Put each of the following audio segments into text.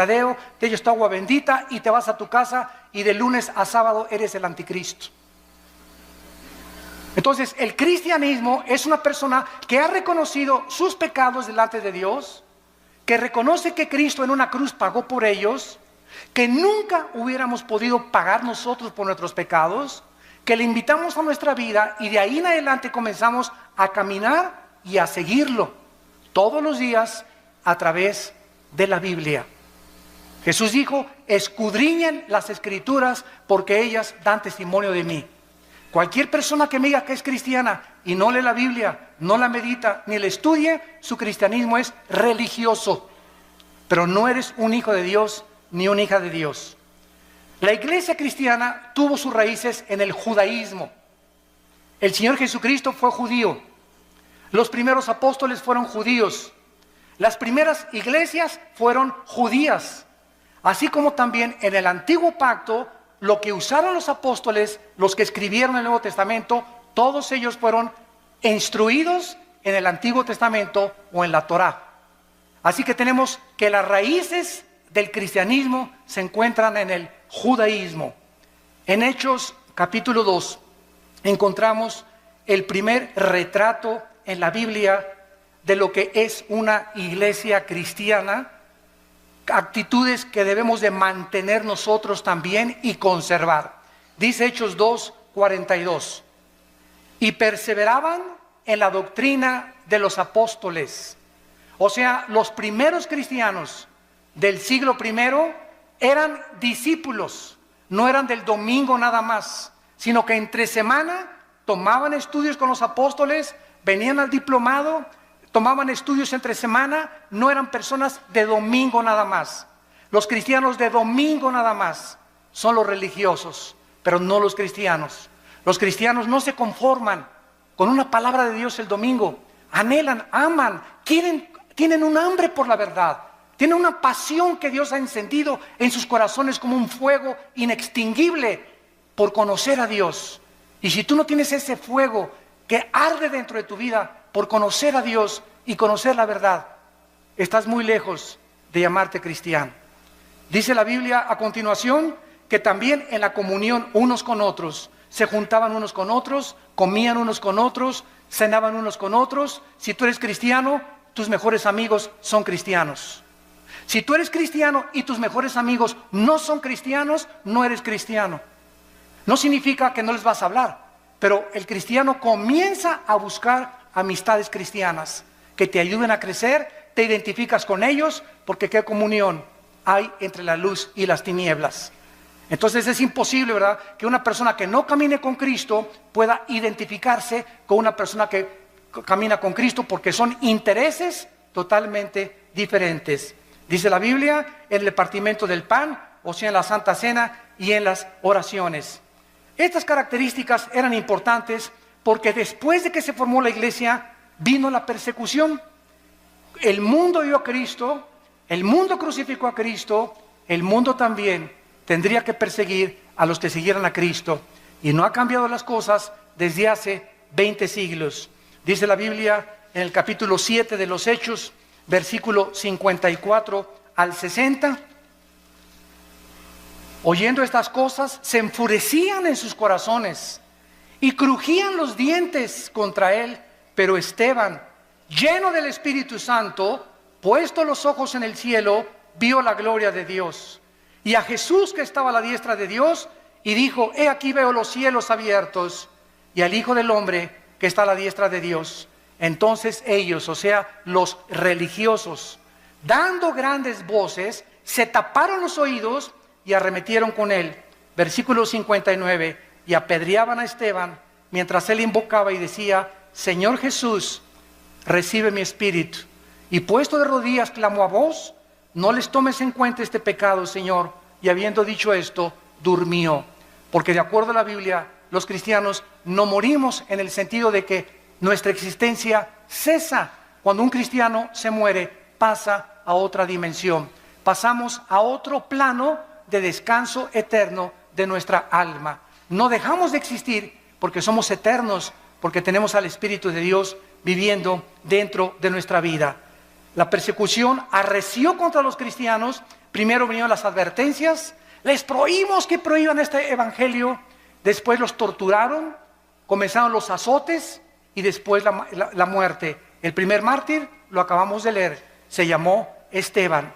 te ellos tu agua bendita y te vas a tu casa y de lunes a sábado eres el anticristo. Entonces, el cristianismo es una persona que ha reconocido sus pecados delante de Dios, que reconoce que Cristo en una cruz pagó por ellos, que nunca hubiéramos podido pagar nosotros por nuestros pecados, que le invitamos a nuestra vida y de ahí en adelante comenzamos a caminar y a seguirlo todos los días a través de la Biblia. Jesús dijo: escudriñen las Escrituras porque ellas dan testimonio de mí. Cualquier persona que me diga que es cristiana y no lee la Biblia, no la medita, ni la estudie, su cristianismo es religioso. Pero no eres un hijo de Dios ni una hija de Dios. La iglesia cristiana tuvo sus raíces en el judaísmo. El Señor Jesucristo fue judío. Los primeros apóstoles fueron judíos. Las primeras iglesias fueron judías. Así como también en el antiguo pacto, lo que usaron los apóstoles, los que escribieron el Nuevo Testamento, todos ellos fueron instruidos en el Antiguo Testamento o en la Torá. Así que tenemos que las raíces del cristianismo se encuentran en el judaísmo. En Hechos capítulo 2 encontramos el primer retrato en la Biblia de lo que es una iglesia cristiana, actitudes que debemos de mantener nosotros también y conservar. Dice Hechos 2:42: y perseveraban en la doctrina de los apóstoles. O sea, los primeros cristianos del siglo I eran discípulos, no eran del domingo nada más, sino que entre semana tomaban estudios con los apóstoles, venían al diplomado, tomaban estudios entre semana, no eran personas de domingo nada más. Los cristianos de domingo nada más son los religiosos, pero no los cristianos. Los cristianos no se conforman con una palabra de Dios el domingo, anhelan, aman, tienen un hambre por la verdad, tienen una pasión que Dios ha encendido en sus corazones como un fuego inextinguible por conocer a Dios. Y si tú no tienes ese fuego que arde dentro de tu vida por conocer a Dios y conocer la verdad, estás muy lejos de llamarte cristiano. Dice la Biblia a continuación que también en la comunión unos con otros, se juntaban unos con otros, comían unos con otros, cenaban unos con otros. Si tú eres cristiano, tus mejores amigos son cristianos. Si tú eres cristiano y tus mejores amigos no son cristianos, no eres cristiano. No significa que no les vas a hablar, pero el cristiano comienza a buscar amistades cristianas que te ayuden a crecer, te identificas con ellos, porque qué comunión hay entre la luz y las tinieblas. Entonces es imposible, ¿verdad?, que una persona que no camine con Cristo pueda identificarse con una persona que camina con Cristo, porque son intereses totalmente diferentes. Dice la Biblia, en el partimiento del pan, o sea, en la Santa Cena y en las oraciones. Estas características eran importantes porque después de que se formó la iglesia, vino la persecución. El mundo dio a Cristo, el mundo crucificó a Cristo, el mundo también tendría que perseguir a los que siguieran a Cristo. Y no ha cambiado las cosas desde hace 20 siglos. Dice la Biblia en el capítulo 7 de los Hechos, versículo 54 al 60. Oyendo estas cosas, se enfurecían en sus corazones y crujían los dientes contra él. Pero Esteban, lleno del Espíritu Santo, puesto los ojos en el cielo, vio la gloria de Dios y a Jesús que estaba a la diestra de Dios, y dijo: he aquí veo los cielos abiertos y al Hijo del Hombre que está a la diestra de Dios. Entonces ellos, o sea, los religiosos, dando grandes voces, se taparon los oídos y arremetieron con él. Versículo 59, y apedreaban a Esteban mientras él invocaba y decía: Señor Jesús, recibe mi espíritu. Y puesto de rodillas clamó a voz: no les tomes en cuenta este pecado, Señor. Y habiendo dicho esto, durmió. Porque de acuerdo a la Biblia, los cristianos no morimos en el sentido de que nuestra existencia cesa. Cuando un cristiano se muere, pasa a otra dimensión. Pasamos a otro plano de descanso eterno de nuestra alma. No dejamos de existir porque somos eternos, porque tenemos al Espíritu de Dios viviendo dentro de nuestra vida. La persecución arreció contra los cristianos Primero vinieron las advertencias, les prohibimos que prohíban este evangelio, después los torturaron, comenzaron los azotes y después la muerte. El primer mártir, lo acabamos de leer, se llamó Esteban.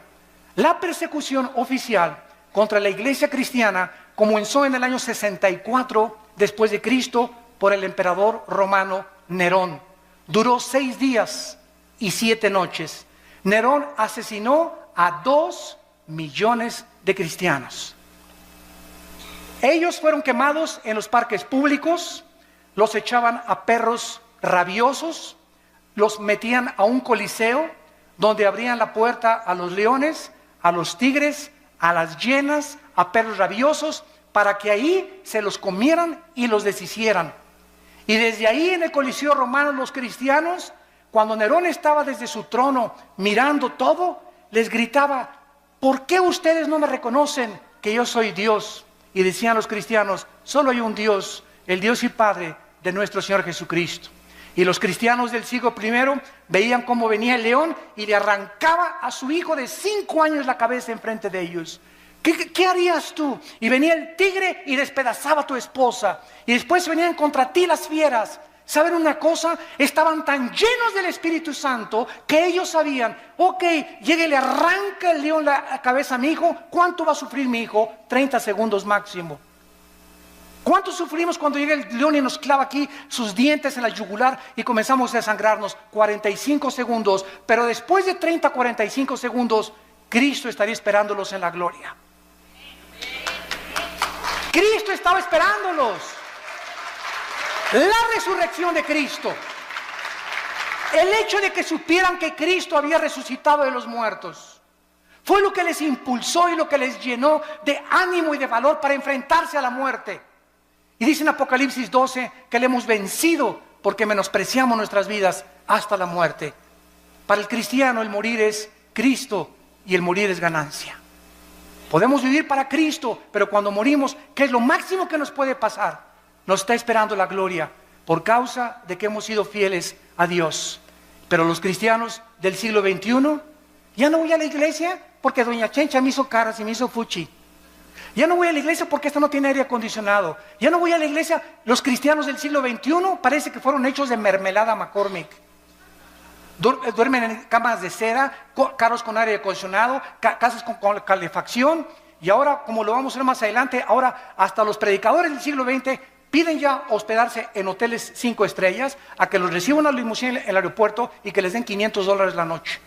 La persecución oficial contra la iglesia cristiana comenzó en el año 64 después de Cristo por el emperador romano Nerón. Duró 6 días y 7 noches. Nerón asesinó a 2 millones de cristianos. Ellos fueron quemados en los parques públicos, los echaban a perros rabiosos, los metían a un coliseo donde abrían la puerta a los leones, a los tigres, a las hienas, a perros rabiosos, para que ahí se los comieran y los deshicieran. Y desde ahí en el Coliseo romano los cristianos, cuando Nerón estaba desde su trono mirando todo, les gritaba: ¿por qué ustedes no me reconocen que yo soy Dios? Y decían los cristianos: solo hay un Dios, el Dios y Padre de nuestro Señor Jesucristo. Y los cristianos del siglo I veían cómo venía el león y le arrancaba a su hijo de 5 años la cabeza enfrente de ellos. ¿Qué harías tú? Y venía el tigre y despedazaba a tu esposa. Y después venían contra ti las fieras. ¿Saben una cosa? Estaban tan llenos del Espíritu Santo que ellos sabían: ok, llega y le arranca el león la cabeza a mi hijo. ¿Cuánto va a sufrir mi hijo? 30 segundos máximo. ¿Cuánto sufrimos cuando llega el león y nos clava aquí sus dientes en la yugular y comenzamos a desangrarnos? 45 segundos. Pero después de 30, 45 segundos, Cristo estaría esperándolos en la gloria. Cristo estaba esperándolos. La resurrección de Cristo, el hecho de que supieran que Cristo había resucitado de los muertos, fue lo que les impulsó y lo que les llenó de ánimo y de valor para enfrentarse a la muerte. Y dice en Apocalipsis 12 que le hemos vencido porque menospreciamos nuestras vidas hasta la muerte. Para el cristiano el morir es Cristo y el morir es ganancia. Podemos vivir para Cristo, pero cuando morimos, ¿qué es lo máximo que nos puede pasar? Nos está esperando la gloria por causa de que hemos sido fieles a Dios. Pero los cristianos del siglo XXI, ya no voy a la iglesia porque doña Chencha me hizo caras y me hizo fuchi. Ya no voy a la iglesia porque esta no tiene aire acondicionado. Ya no voy a la iglesia. Los cristianos del siglo XXI parece que fueron hechos de mermelada McCormick. Duermen en camas de seda, carros con aire acondicionado, casas con calefacción. Y ahora, como lo vamos a ver más adelante, ahora hasta los predicadores del siglo XX piden ya hospedarse en hoteles 5 estrellas, a que los reciban una limusina en el aeropuerto y que les den $500 la noche.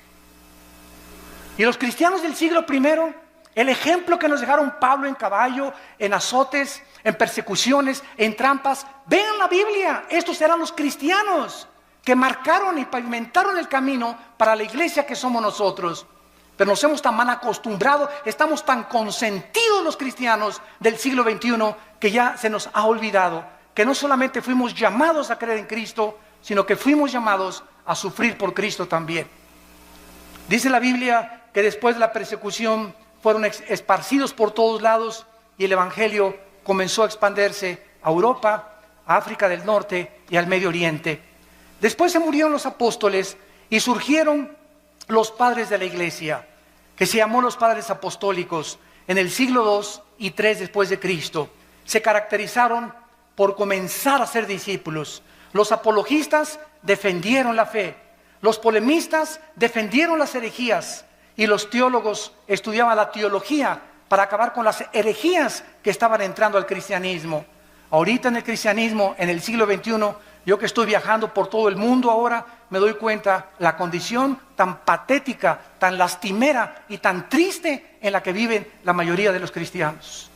Y los cristianos del siglo I, el ejemplo que nos dejaron Pablo en caballo, en azotes, en persecuciones, en trampas. Vean la Biblia, estos eran los cristianos que marcaron y pavimentaron el camino para la iglesia que somos nosotros. Pero nos hemos tan mal acostumbrado, estamos tan consentidos los cristianos del siglo XXI que ya se nos ha olvidado que no solamente fuimos llamados a creer en Cristo, sino que fuimos llamados a sufrir por Cristo también. Dice la Biblia que después de la persecución fueron esparcidos por todos lados y el evangelio comenzó a expandirse a Europa, a África del Norte y al Medio Oriente. Después se murieron los apóstoles y surgieron los padres de la iglesia, que se llamó los padres apostólicos en el siglo II y III después de Cristo. Se caracterizaron por comenzar a ser discípulos. Los apologistas defendieron la fe, los polemistas defendieron las herejías, y los teólogos estudiaban la teología para acabar con las herejías que estaban entrando al cristianismo. Ahorita en el cristianismo, en el siglo XXI, yo que estoy viajando por todo el mundo ahora, me doy cuenta la condición tan patética, tan lastimera y tan triste en la que viven la mayoría de los cristianos.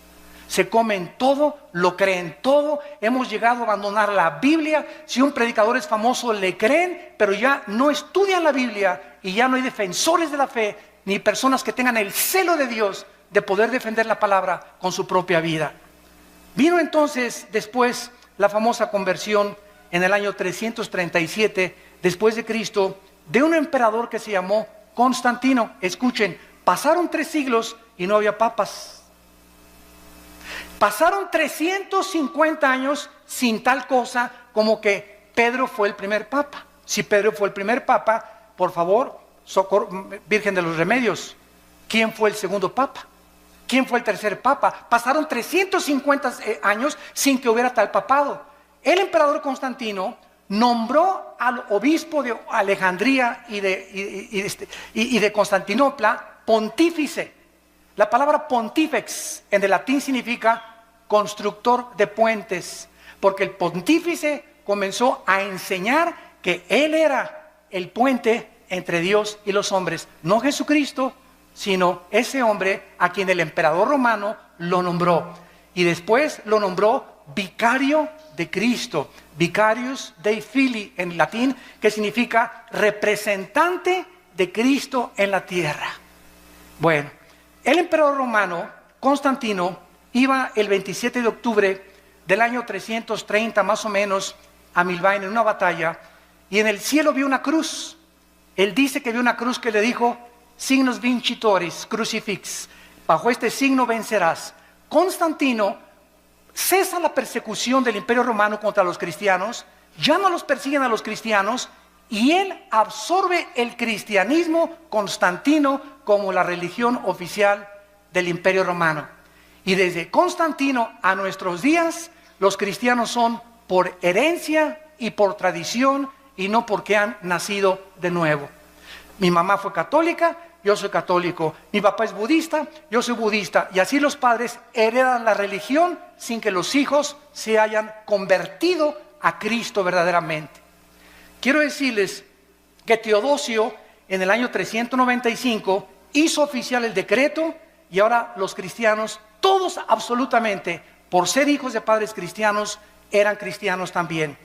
Se comen todo, lo creen todo, hemos llegado a abandonar la Biblia. Si un predicador es famoso le creen, pero ya no estudian la Biblia y ya no hay defensores de la fe, ni personas que tengan el celo de Dios de poder defender la palabra con su propia vida. Vino entonces después la famosa conversión en el año 337 después de Cristo de un emperador que se llamó Constantino. Escuchen, pasaron 3 siglos y no había papas. Pasaron 350 años sin tal cosa como que Pedro fue el primer papa. Si Pedro fue el primer papa, por favor, Virgen de los Remedios, ¿quién fue el segundo papa? ¿Quién fue el tercer papa? Pasaron 350 años sin que hubiera tal papado. El emperador Constantino nombró al obispo de Alejandría y de Constantinopla pontífice. La palabra pontífex en el latín significa constructor de puentes, porque el pontífice comenzó a enseñar que él era el puente entre Dios y los hombres, no Jesucristo, sino ese hombre a quien el emperador romano lo nombró. Y después lo nombró vicario de Cristo, vicarius Dei Filii en latín, que significa representante de Cristo en la tierra. Bueno, el emperador romano, Constantino, iba el 27 de octubre del año 330 más o menos a Milvain en una batalla, y en el cielo vio una cruz. Él dice que vio una cruz que le dijo: signos vincitoris, crucifix, bajo este signo vencerás. Constantino cesa la persecución del Imperio Romano contra los cristianos, ya no los persiguen a los cristianos, y él absorbe el cristianismo constantino como la religión oficial del Imperio Romano. Y desde Constantino a nuestros días, los cristianos son por herencia y por tradición, y no porque han nacido de nuevo. Mi mamá fue católica, yo soy católico. Mi papá es budista, yo soy budista. Y así los padres heredan la religión sin que los hijos se hayan convertido a Cristo verdaderamente. Quiero decirles que Teodosio en el año 395 hizo oficial el decreto, y ahora los cristianos, todos absolutamente, por ser hijos de padres cristianos, eran cristianos también.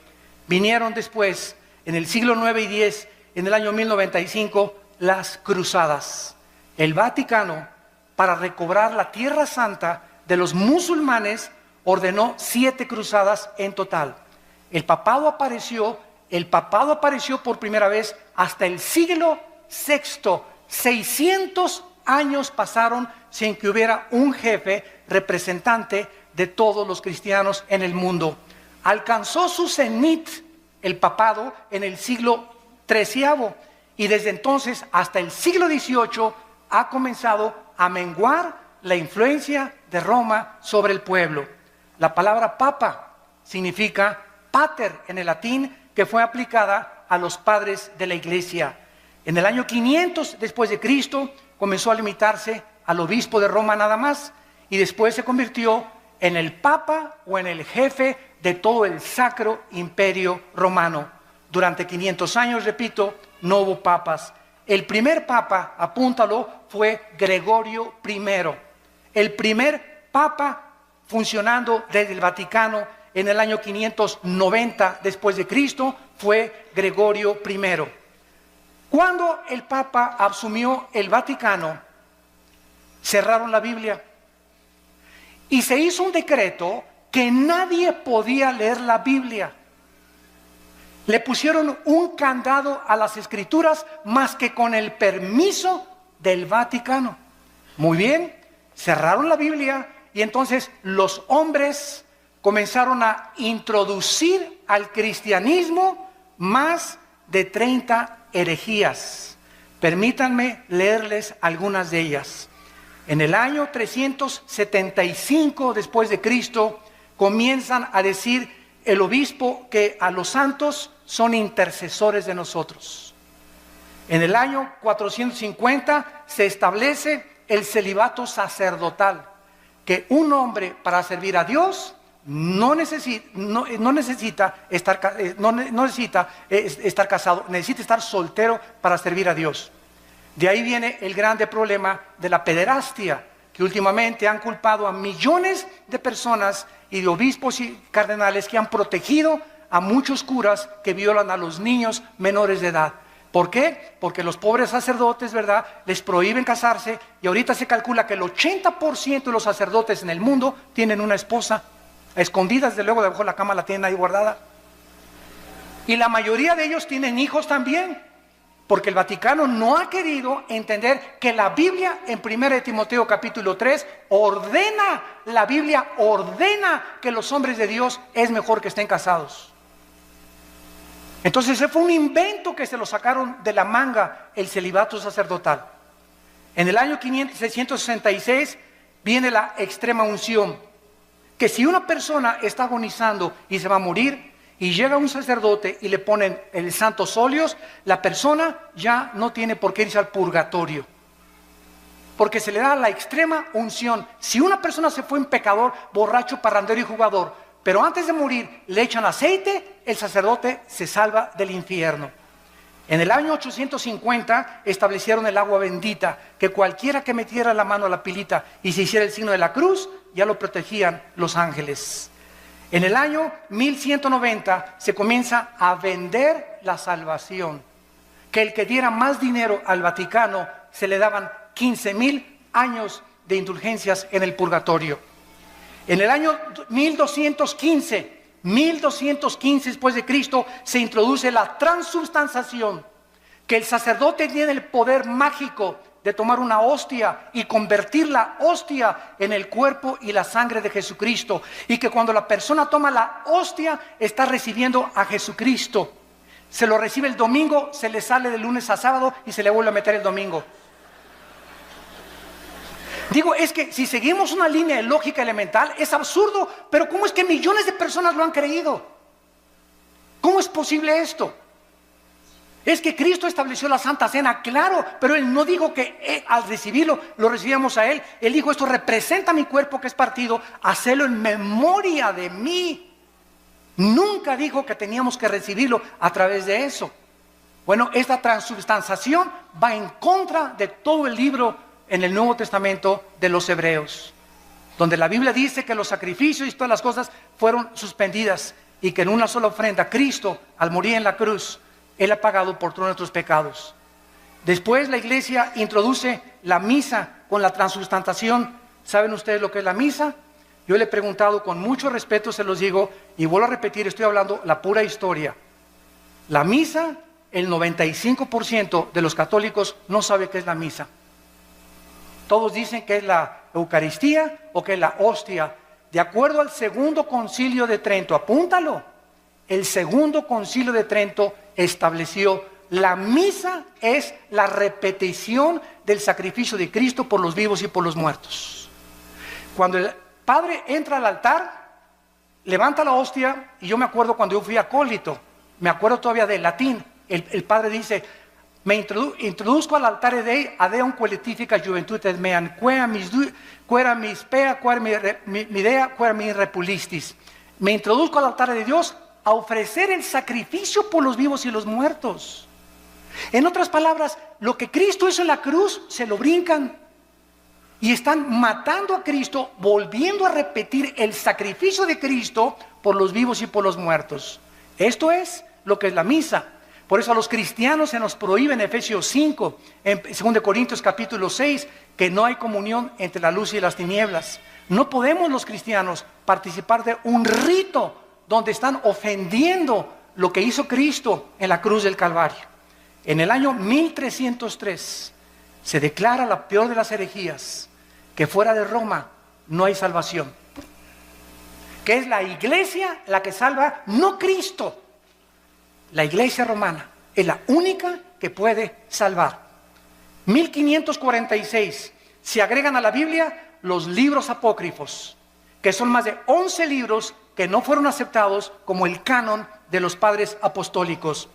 Vinieron después, en el siglo 9 y 10, en el año 1095, las cruzadas. El Vaticano, para recobrar la Tierra Santa de los musulmanes, ordenó 7 cruzadas en total. El papado apareció por primera vez hasta el siglo VI. 600 años pasaron sin que hubiera un jefe representante de todos los cristianos en el mundo. Alcanzó su cenit el papado en el siglo XIII, y desde entonces hasta el siglo XVIII ha comenzado a menguar la influencia de Roma sobre el pueblo. La palabra papa significa pater en el latín, que fue aplicada a los padres de la iglesia. En el año 500 después de Cristo comenzó a limitarse al obispo de Roma nada más, y después se convirtió en el papa o en el jefe de todo el Sacro Imperio Romano. Durante 500 años, repito, no hubo papas. El primer papa, apúntalo, fue Gregorio I. El primer papa funcionando desde el Vaticano en el año 590 después de Cristo fue Gregorio I. Cuando el papa asumió el Vaticano, cerraron la Biblia y se hizo un decreto que nadie podía leer la Biblia. Le pusieron un candado a las escrituras más que con el permiso del Vaticano. Muy bien, cerraron la Biblia, y entonces los hombres comenzaron a introducir al cristianismo más de 30 herejías. Permítanme leerles algunas de ellas. En el año 375 después de Cristo comienzan a decir el obispo que a los santos son intercesores de nosotros. En el año 450 se establece el celibato sacerdotal, que un hombre para servir a Dios no necesita estar casado, necesita estar soltero para servir a Dios. De ahí viene el grande problema de la pederastia, que últimamente han culpado a millones de personas y de obispos y cardenales que han protegido a muchos curas que violan a los niños menores de edad. ¿Por qué? Porque los pobres sacerdotes, ¿verdad?, les prohíben casarse, y ahorita se calcula que el 80% de los sacerdotes en el mundo tienen una esposa, a escondidas, desde luego, debajo de la cama la tienen ahí guardada. Y la mayoría de ellos tienen hijos también, porque el Vaticano no ha querido entender que la Biblia, en 1 Timoteo capítulo 3, la Biblia ordena que los hombres de Dios es mejor que estén casados. Entonces ese fue un invento que se lo sacaron de la manga, el celibato sacerdotal. En el año 666 viene la extrema unción, que si una persona está agonizando y se va a morir, y llega un sacerdote y le ponen el santos óleos, la persona ya no tiene por qué irse al purgatorio, porque se le da la extrema unción. Si una persona se fue en pecador, borracho, parrandero y jugador, pero antes de morir le echan aceite, el sacerdote se salva del infierno. En el año 850 establecieron el agua bendita, que cualquiera que metiera la mano a la pilita y se hiciera el signo de la cruz, ya lo protegían los ángeles. En el año 1190 se comienza a vender la salvación, que el que diera más dinero al Vaticano se le daban 15,000 años de indulgencias en el purgatorio. En el año 1215 después de Cristo, se introduce la transubstanciación, que el sacerdote tiene el poder mágico de tomar una hostia y convertir la hostia en el cuerpo y la sangre de Jesucristo, y que cuando la persona toma la hostia está recibiendo a Jesucristo. Se lo recibe el domingo, se le sale de lunes a sábado y se le vuelve a meter el domingo. Digo, es que si seguimos una línea de lógica elemental es absurdo, pero ¿cómo es que millones de personas lo han creído? ¿Cómo es posible esto? Es que Cristo estableció la Santa Cena, claro, pero Él no dijo que al recibirlo, lo recibíamos a Él. Él dijo, esto representa mi cuerpo que es partido, hacelo en memoria de mí. Nunca dijo que teníamos que recibirlo a través de eso. Bueno, esta transubstanciación va en contra de todo el libro en el Nuevo Testamento de los Hebreos, donde la Biblia dice que los sacrificios y todas las cosas fueron suspendidas y que en una sola ofrenda Cristo, al morir en la cruz, Él ha pagado por todos nuestros pecados. Después la iglesia introduce la misa con la transubstanciación. ¿Saben ustedes lo que es la misa? Yo le he preguntado con mucho respeto, se los digo, y vuelvo a repetir, estoy hablando la pura historia. La misa, el 95% de los católicos no sabe qué es la misa. Todos dicen que es la Eucaristía o que es la hostia. De acuerdo al Segundo Concilio de Trento, apúntalo. El Segundo Concilio de Trento estableció la misa es la repetición del sacrificio de Cristo por los vivos y por los muertos. Cuando el padre entra al altar, levanta la hostia, y yo me acuerdo cuando yo fui acólito, me acuerdo todavía del latín, el padre dice, me introduzco al altar de a Deum qualifica juventudes meam, quera mis pea, quera mi idea, quera mi repulistis. Me introduzco al altar de Dios a ofrecer el sacrificio por los vivos y los muertos. En otras palabras, lo que Cristo hizo en la cruz, se lo brincan. Y están matando a Cristo, volviendo a repetir el sacrificio de Cristo por los vivos y por los muertos. Esto es lo que es la misa. Por eso a los cristianos se nos prohíbe en Efesios 5, en 2 Corintios capítulo 6, que no hay comunión entre la luz y las tinieblas. No podemos los cristianos participar de un rito donde están ofendiendo lo que hizo Cristo en la cruz del Calvario. En el año 1303 se declara la peor de las herejías, que fuera de Roma no hay salvación. Que es la iglesia la que salva, no Cristo. La iglesia romana es la única que puede salvar. 1546 se agregan a la Biblia los libros apócrifos, que son más de 11 libros que no fueron aceptados como el canon de los padres apostólicos.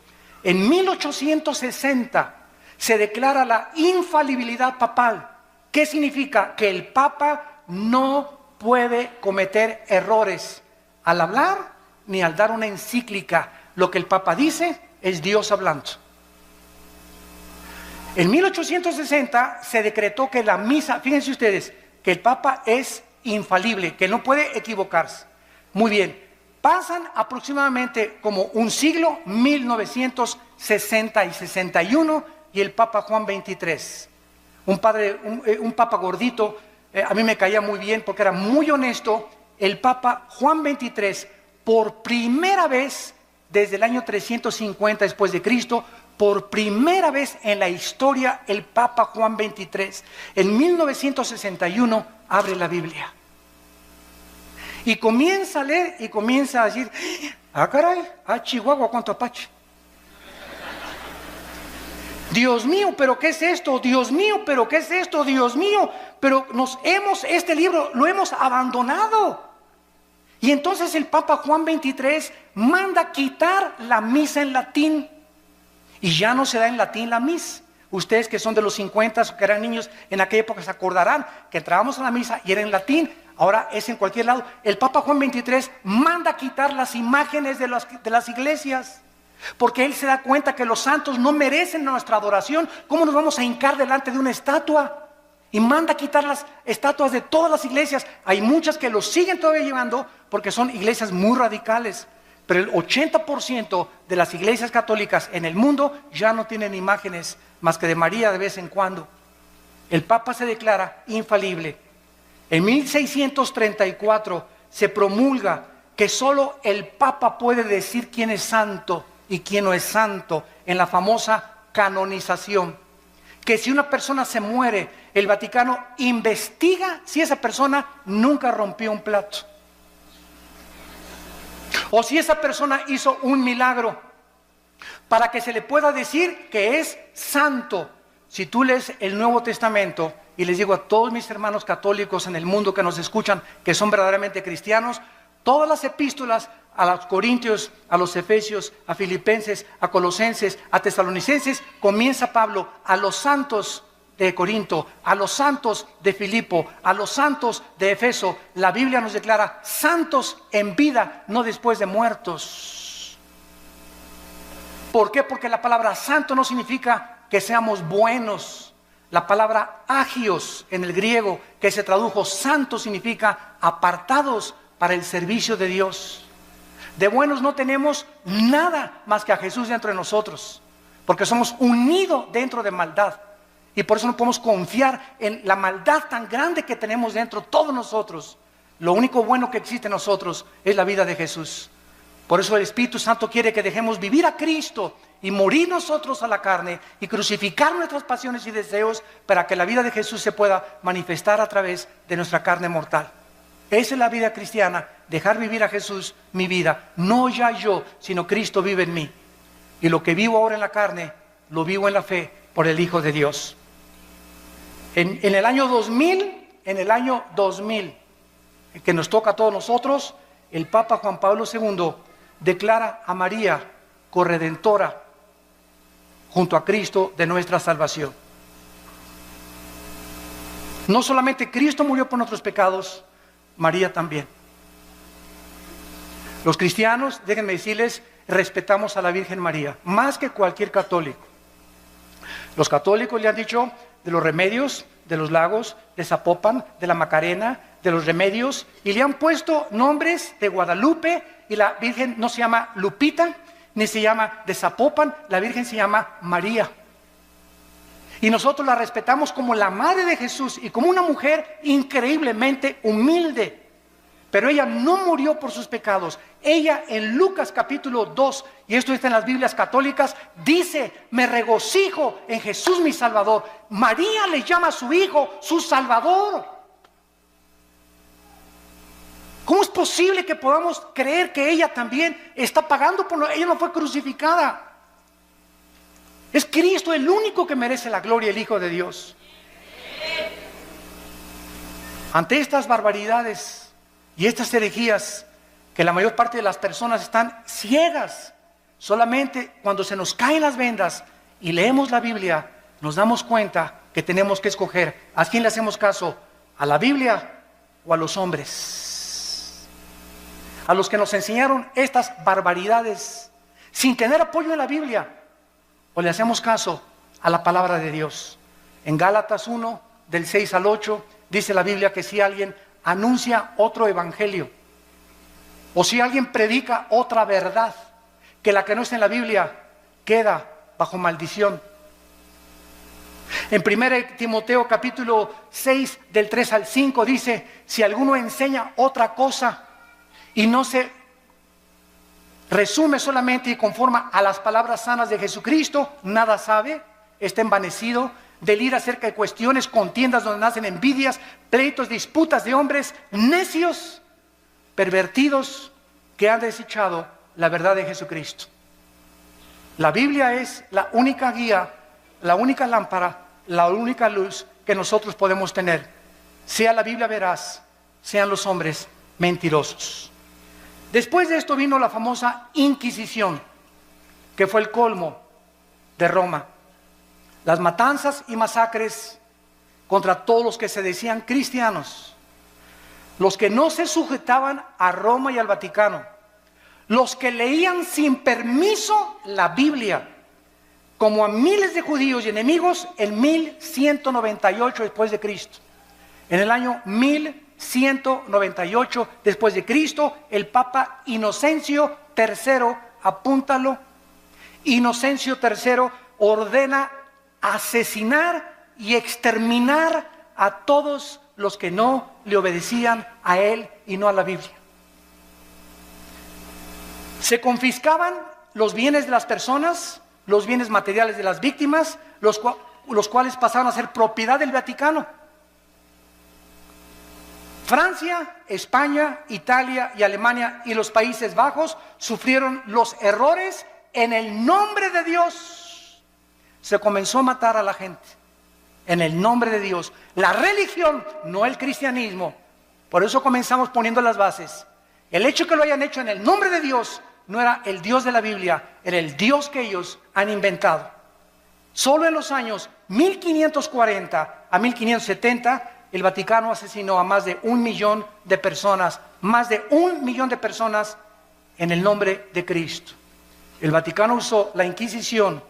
En 1860 se declara la infalibilidad papal. ¿Qué significa? Que el Papa no puede cometer errores al hablar ni al dar una encíclica. Lo que el Papa dice es Dios hablando. En 1860 se decretó que la misa, fíjense ustedes, que el Papa es infalible, que no puede equivocarse. Muy bien, pasan aproximadamente como un siglo, 1960 y 61, y el Papa Juan XXIII, un Papa gordito, a mí me caía muy bien porque era muy honesto. El Papa Juan XXIII, por primera vez desde el año 350 después de Cristo, por primera vez en la historia, el Papa Juan XXIII, en 1961, abre la Biblia. Y comienza a leer y comienza a decir, ah caray, ah Chihuahua, cuánto Apache. Dios mío, pero ¿qué es esto? Dios mío, pero ¿qué es esto? Dios mío, pero este libro lo hemos abandonado. Y entonces el Papa Juan XXIII manda quitar la misa en latín. Y ya no se da en latín la misa. Ustedes que son de los 50 o que eran niños en aquella época se acordarán que entrábamos a la misa y era en latín. Ahora es en cualquier lado. El Papa Juan XXIII manda quitar las imágenes de las iglesias. Porque él se da cuenta que los santos no merecen nuestra adoración. ¿Cómo nos vamos a hincar delante de una estatua? Y manda quitar las estatuas de todas las iglesias. Hay muchas que lo siguen todavía llevando porque son iglesias muy radicales. Pero el 80% de las iglesias católicas en el mundo ya no tienen imágenes más que de María de vez en cuando. El Papa se declara infalible. En 1634 se promulga que solo el Papa puede decir quién es santo y quién no es santo en la famosa canonización. Que si una persona se muere, el Vaticano investiga si esa persona nunca rompió un plato. O si esa persona hizo un milagro, para que se le pueda decir que es santo. Si tú lees el Nuevo Testamento, y les digo a todos mis hermanos católicos en el mundo que nos escuchan, que son verdaderamente cristianos, todas las epístolas a los Corintios, a los Efesios, a Filipenses, a Colosenses, a Tesalonicenses, comienza Pablo a los santos de Corinto, a los santos de Filipo, a los santos de Efeso. La Biblia nos declara santos en vida, no después de muertos. ¿Por qué? Porque la palabra santo no significa que seamos buenos. La palabra agios en el griego, que se tradujo santo, significa apartados para el servicio de Dios. De buenos no tenemos nada más que a Jesús dentro de nosotros, porque somos unidos dentro de maldad. Y por eso no podemos confiar en la maldad tan grande que tenemos dentro todos nosotros. Lo único bueno que existe en nosotros es la vida de Jesús. Por eso el Espíritu Santo quiere que dejemos vivir a Cristo y morir nosotros a la carne y crucificar nuestras pasiones y deseos para que la vida de Jesús se pueda manifestar a través de nuestra carne mortal. Esa es la vida cristiana, dejar vivir a Jesús mi vida. No ya yo, sino Cristo vive en mí. Y lo que vivo ahora en la carne, lo vivo en la fe por el Hijo de Dios. En el año 2000, que nos toca a todos nosotros, el Papa Juan Pablo II declara a María corredentora junto a Cristo de nuestra salvación. No solamente Cristo murió por nuestros pecados, María también. Los cristianos, déjenme decirles, respetamos a la Virgen María, más que cualquier católico. Los católicos le han dicho de los remedios, de los lagos, de Zapopan, de la Macarena, de los remedios, y le han puesto nombres de Guadalupe, y la Virgen no se llama Lupita, ni se llama de Zapopan, la Virgen se llama María. Y nosotros la respetamos como la madre de Jesús y como una mujer increíblemente humilde. Pero ella no murió por sus pecados. Ella en Lucas capítulo 2, y esto está en las Biblias católicas, dice: me regocijo en Jesús mi Salvador. María le llama a su hijo su Salvador. ¿Cómo es posible que podamos creer que ella también está pagando por ella no fue crucificada? Es Cristo el único que merece la gloria, el Hijo de Dios. Ante estas barbaridades y estas herejías, que la mayor parte de las personas están ciegas, solamente cuando se nos caen las vendas y leemos la Biblia, nos damos cuenta que tenemos que escoger a quién le hacemos caso, a la Biblia o a los hombres, a los que nos enseñaron estas barbaridades sin tener apoyo en la Biblia, o le hacemos caso a la palabra de Dios. En Gálatas 1, del 6 al 8, dice la Biblia que si alguien anuncia otro evangelio, o si alguien predica otra verdad que la que no está en la Biblia, queda bajo maldición. En 1 Timoteo capítulo 6, del 3 al 5 dice: si alguno enseña otra cosa y no se resume solamente y conforma a las palabras sanas de Jesucristo, nada sabe, está envanecido, delira acerca de cuestiones, contiendas donde nacen envidias, pleitos, disputas de hombres necios, pervertidos, que han desechado la verdad de Jesucristo. La Biblia es la única guía la única lámpara, la única luz que nosotros podemos tener, sea la Biblia veraz, sean los hombres mentirosos. Después de esto vino la famosa Inquisición, que fue el colmo de Roma. Las matanzas y masacres contra todos los que se decían cristianos, los que no se sujetaban a Roma y al Vaticano, los que leían sin permiso la Biblia, como a miles de judíos y enemigos en 1198 después de Cristo. En el año 1198 después de Cristo, el Papa Inocencio III, apúntalo, Inocencio III ordena asesinar y exterminar a todos los que no le obedecían a él y no a la Biblia. Se confiscaban los bienes de las personas, los bienes materiales de las víctimas, los cuales pasaron a ser propiedad del Vaticano. Francia, España, Italia y Alemania y los Países Bajos sufrieron los errores en el nombre de Dios. Se comenzó a matar a la gente en el nombre de Dios. La religión, no el cristianismo. Por eso comenzamos poniendo las bases. El hecho que lo hayan hecho en el nombre de Dios no era el Dios de la Biblia, era el Dios que ellos han inventado. Solo en los años 1540 a 1570, el Vaticano asesinó a más de 1 millón de personas, más de 1 millón de personas en el nombre de Cristo. El Vaticano usó la Inquisición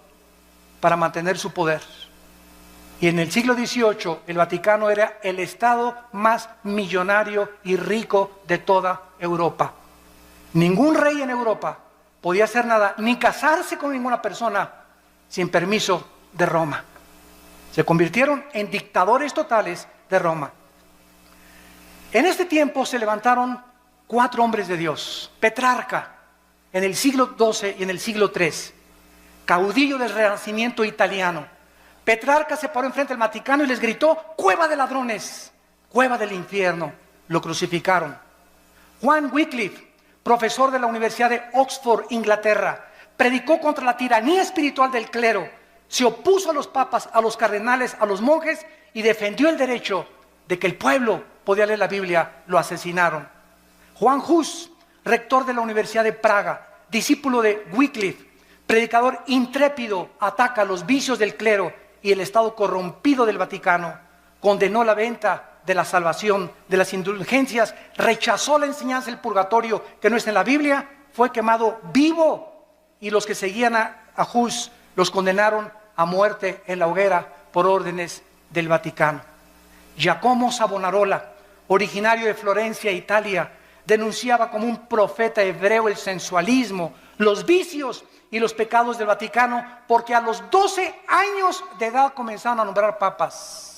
para mantener su poder. Y en el siglo XVIII, el Vaticano era el estado más millonario y rico de toda Europa. Ningún rey en Europa podía hacer nada, ni casarse con ninguna persona sin permiso de Roma. Se convirtieron en dictadores totales de Roma. En este tiempo se levantaron 4 hombres de Dios. Petrarca, en el siglo XII y en el siglo III, caudillo del Renacimiento italiano. Petrarca se paró enfrente del Vaticano y les gritó: cueva de ladrones, cueva del infierno. Lo crucificaron. Juan Wycliffe, profesor de la Universidad de Oxford, Inglaterra, predicó contra la tiranía espiritual del clero, se opuso a los papas, a los cardenales, a los monjes y defendió el derecho de que el pueblo podía leer la Biblia. Lo asesinaron. Juan Hus, rector de la Universidad de Praga, discípulo de Wycliffe, predicador intrépido, ataca los vicios del clero y el estado corrompido del Vaticano, condenó la venta de la salvación, de las indulgencias, rechazó la enseñanza del purgatorio que no está en la Biblia, fue quemado vivo, y los que seguían a Hus los condenaron a muerte en la hoguera por órdenes del Vaticano. Giacomo Savonarola, originario de Florencia, Italia, denunciaba como un profeta hebreo el sensualismo, los vicios y los pecados del Vaticano, porque a los 12 años de edad comenzaron a nombrar papas.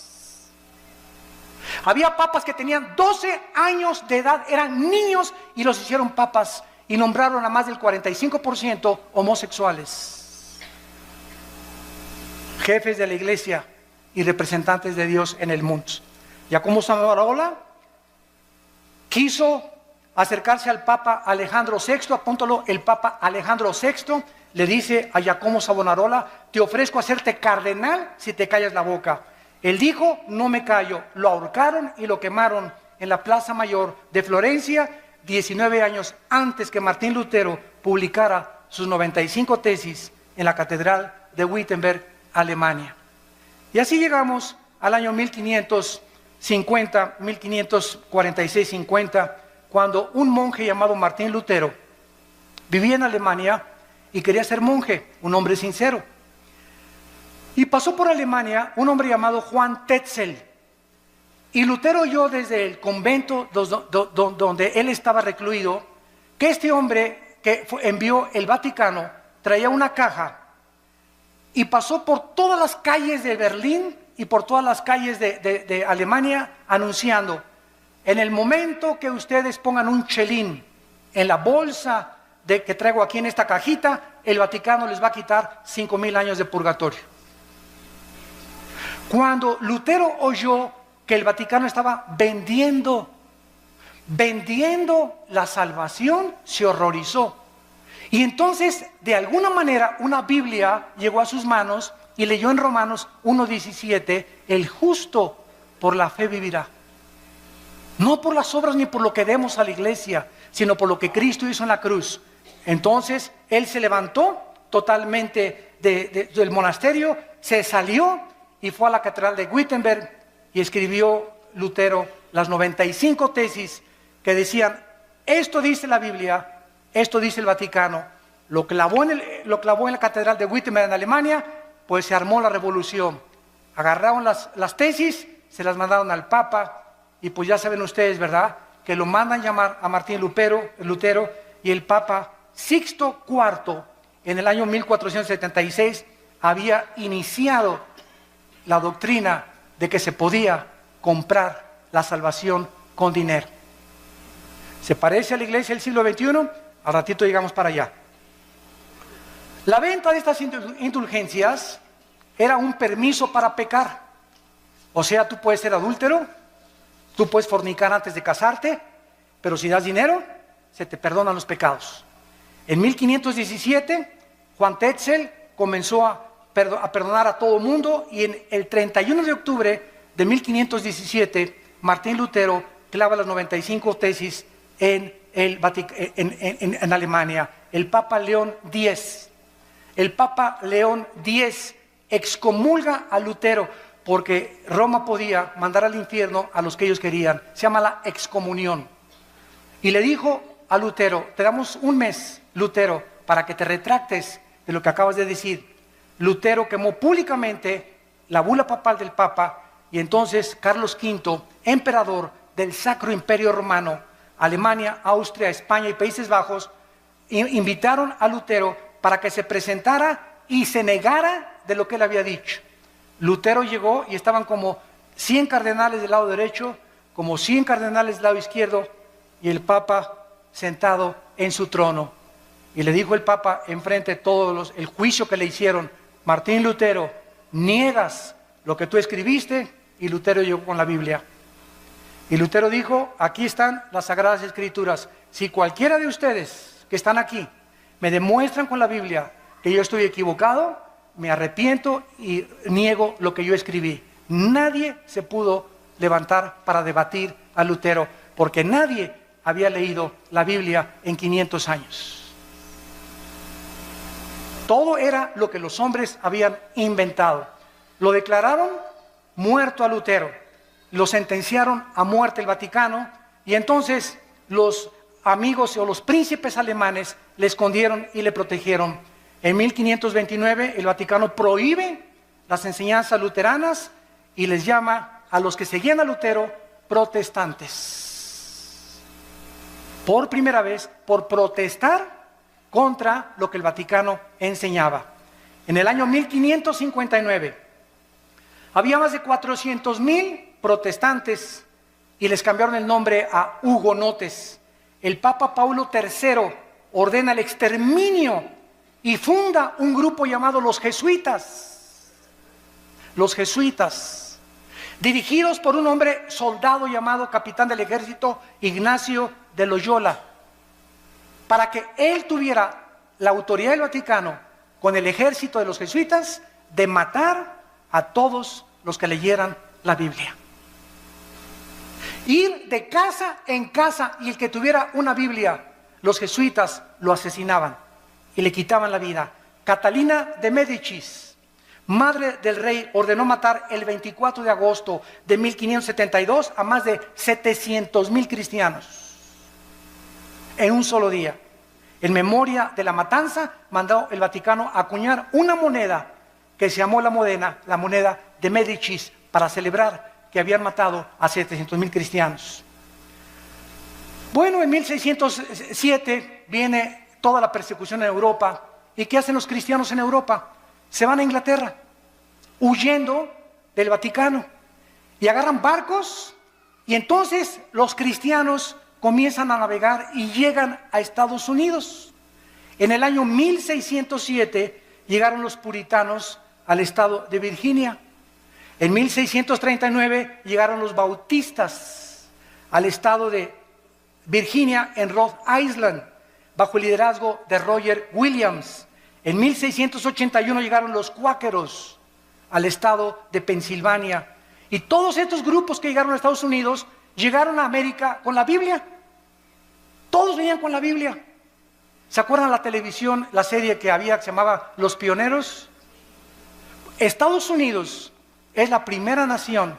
Había papas que tenían 12 años de edad, eran niños y los hicieron papas y nombraron a más del 45% homosexuales. Jefes de la iglesia y representantes de Dios en el mundo. Giacomo Savonarola quiso acercarse al Papa Alejandro VI, apúntalo, el Papa Alejandro VI le dice a Giacomo Savonarola: te ofrezco hacerte cardenal si te callas la boca. Él dijo: no me callo. Lo ahorcaron y lo quemaron en la Plaza Mayor de Florencia, 19 años antes que Martín Lutero publicara sus 95 tesis en la Catedral de Wittenberg, Alemania. Y así llegamos al año 1550, 1546-50, cuando un monje llamado Martín Lutero vivía en Alemania y quería ser monje, un hombre sincero. Y pasó por Alemania un hombre llamado Juan Tetzel. Y Lutero oyó desde el convento donde él estaba recluido que este hombre que envió el Vaticano traía una caja y pasó por todas las calles de Berlín y por todas las calles de Alemania anunciando: en el momento que ustedes pongan un chelín en la bolsa que traigo aquí en esta cajita, el Vaticano les va a quitar 5,000 años de purgatorio. Cuando Lutero oyó que el Vaticano estaba vendiendo la salvación, se horrorizó. Y entonces, de alguna manera, una Biblia llegó a sus manos y leyó en Romanos 1:17, el justo por la fe vivirá. No por las obras ni por lo que demos a la iglesia, sino por lo que Cristo hizo en la cruz. Entonces él se levantó totalmente del monasterio, se salió y fue a la catedral de Wittenberg y escribió Lutero las 95 tesis que decían: esto dice la Biblia, esto dice el Vaticano. Lo clavó en la catedral de Wittenberg en Alemania, pues se armó la revolución. Agarraron las tesis, se las mandaron al Papa, y pues ya saben ustedes, ¿verdad?, que lo mandan llamar a Martín Lutero, y el Papa Sixto IV, en el año 1476, había iniciado la doctrina de que se podía comprar la salvación con dinero. ¿Se parece a la iglesia del siglo XXI? Al ratito llegamos para allá. La venta de estas indulgencias era un permiso para pecar. O sea, tú puedes ser adúltero, tú puedes fornicar antes de casarte, pero si das dinero, se te perdonan los pecados. En 1517, Juan Tetzel comenzó a perdonar a todo mundo, y en el 31 de octubre de 1517, Martín Lutero clava las 95 tesis en Alemania. El Papa León X excomulga a Lutero, porque Roma podía mandar al infierno a los que ellos querían. Se llama la excomunión. Y le dijo a Lutero: te damos un mes, Lutero, para que te retractes de lo que acabas de decir. Lutero quemó públicamente la bula papal del Papa, y entonces Carlos V, emperador del Sacro Imperio Romano, Alemania, Austria, España y Países Bajos, invitaron a Lutero para que se presentara y se negara de lo que él había dicho. Lutero llegó y estaban como 100 cardenales del lado derecho, como 100 cardenales del lado izquierdo, y el Papa sentado en su trono. Y le dijo el Papa enfrente de todos el juicio que le hicieron: Martín Lutero, niegas lo que tú escribiste. Y Lutero llegó con la Biblia. Y Lutero dijo: aquí están las Sagradas Escrituras. Si cualquiera de ustedes que están aquí me demuestran con la Biblia que yo estoy equivocado, me arrepiento y niego lo que yo escribí. Nadie se pudo levantar para debatir a Lutero, porque nadie había leído la Biblia en 500 años. Todo era lo que los hombres habían inventado. Lo declararon muerto a Lutero, lo sentenciaron a muerte el Vaticano, y entonces los amigos o los príncipes alemanes le escondieron y le protegieron. En 1529 el Vaticano prohíbe las enseñanzas luteranas y les llama a los que seguían a Lutero protestantes. Por primera vez, por protestar contra lo que el Vaticano enseñaba. En el año 1559 había más de 400,000 protestantes y les cambiaron el nombre a hugonotes. El Papa Paulo III ordena el exterminio y funda un grupo llamado los jesuitas. Los jesuitas, dirigidos por un hombre soldado llamado capitán del ejército Ignacio de Loyola, para que él tuviera la autoridad del Vaticano con el ejército de los jesuitas de matar a todos los que leyeran la Biblia. Ir de casa en casa, y el que tuviera una Biblia, los jesuitas lo asesinaban y le quitaban la vida. Catalina de Médicis, madre del rey, ordenó matar el 24 de agosto de 1572 a más de 700,000 cristianos en un solo día. En memoria de la matanza, mandó el Vaticano acuñar una moneda que se llamó la moneda de Médicis, para celebrar que habían matado a 700,000 cristianos. Bueno, en 1607 viene toda la persecución en Europa. ¿Y qué hacen los cristianos en Europa? Se van a Inglaterra, huyendo del Vaticano, y agarran barcos, y entonces los cristianos comienzan a navegar y llegan a Estados Unidos. En el año 1607 llegaron los puritanos al estado de Virginia. En 1639 llegaron los bautistas al estado de Virginia, en Rhode Island, bajo el liderazgo de Roger Williams. En 1681 llegaron los cuáqueros al estado de Pensilvania. Y todos estos grupos que llegaron a Estados Unidos, llegaron a América con la Biblia. Todos venían con la Biblia. ¿Se acuerdan la televisión, la serie que había que se llamaba Los Pioneros? Estados Unidos es la primera nación